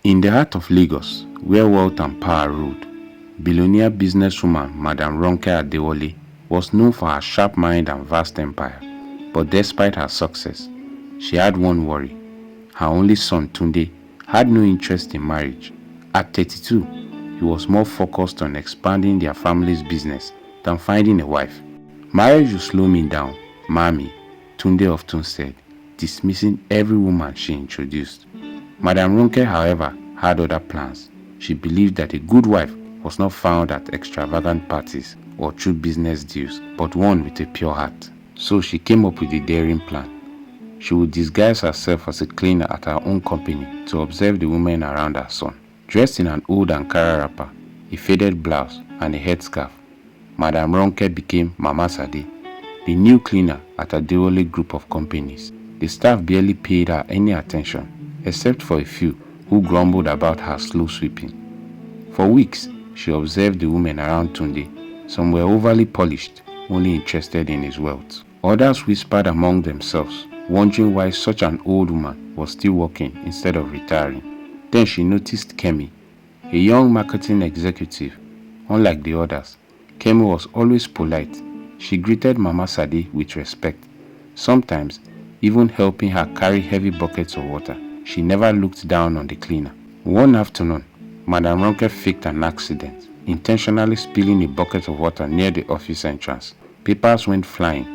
In the heart of Lagos, where wealth and power ruled, billionaire businesswoman Madam Ronke Adewale was known for her sharp mind and vast empire. But despite her success, she had one worry. Her only son Tunde had no interest in marriage. At 32, he was more focused on expanding their family's business than finding a wife. Marriage will slow me down, Mami, Tunde often said, dismissing every woman she introduced. Madam Ronke, however, had other plans. She believed that a good wife was not found at extravagant parties or through business deals, but one with a pure heart. So she came up with a daring plan. She would disguise herself as a cleaner at her own company to observe the women around her son. Dressed in an old Ankara wrapper, a faded blouse, and a headscarf, Madam Ronke became Mama Sade, the new cleaner at a Adewale group of companies. The staff barely paid her any attention, except for a few who grumbled about her slow sweeping. For weeks, she observed the women around Tunde. Some were overly polished, only interested in his wealth. Others whispered among themselves, wondering why such an old woman was still working instead of retiring. Then she noticed Kemi, a young marketing executive. Unlike the others, Kemi was always polite. She greeted Mama Sade with respect, sometimes even helping her carry heavy buckets of water. She never looked down on the cleaner. One afternoon, Madam Ronke faked an accident, intentionally spilling a bucket of water near the office entrance. Papers went flying,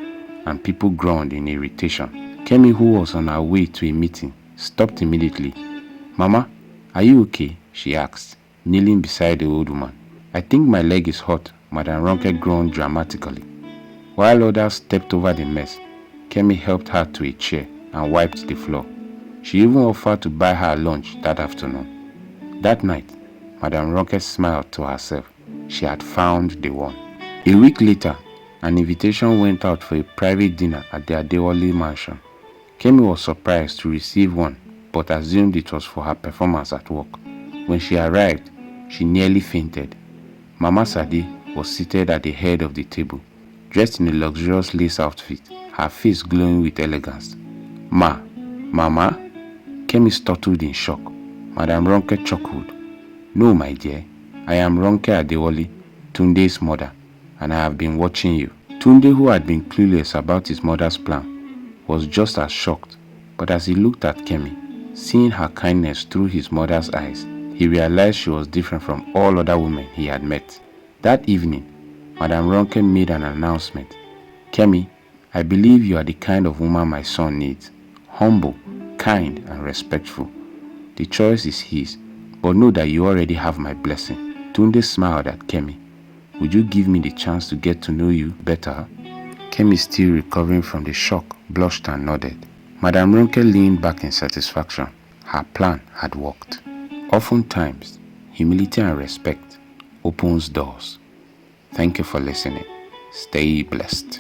and people groaned in irritation. Kemi, who was on her way to a meeting, stopped immediately. "Mama, are you okay?" she asked, kneeling beside the old woman. "I think my leg is hot," Madam Ronke groaned dramatically. While others stepped over the mess, Kemi helped her to a chair and wiped the floor. She even offered to buy her lunch that afternoon. That night, Madam Ronke smiled to herself. She had found the one. A week later, an invitation went out for a private dinner at the Adewale mansion. Kemi was surprised to receive one, but assumed it was for her performance at work. When she arrived, she nearly fainted. Mama Sade was seated at the head of the table, dressed in a luxurious lace outfit, her face glowing with elegance. Mama? Kemi stuttered in shock. Madam Ronke chuckled. "No, my dear. I am Ronke Adewale, Tunde's mother, and I have been watching you." Tunde, who had been clueless about his mother's plan, was just as shocked. But as he looked at Kemi, seeing her kindness through his mother's eyes, he realized she was different from all other women he had met. That evening, Madam Ronke made an announcement. "Kemi, I believe you are the kind of woman my son needs. Humble, kind, and respectful. The choice is his, but know that you already have my blessing." Tunde smiled at Kemi. "Would you give me the chance to get to know you better?" Kemi, still recovering from the shock, blushed and nodded. Madam Ronke leaned back in satisfaction. Her plan had worked. Oftentimes, humility and respect opens doors. Thank you for listening. Stay blessed.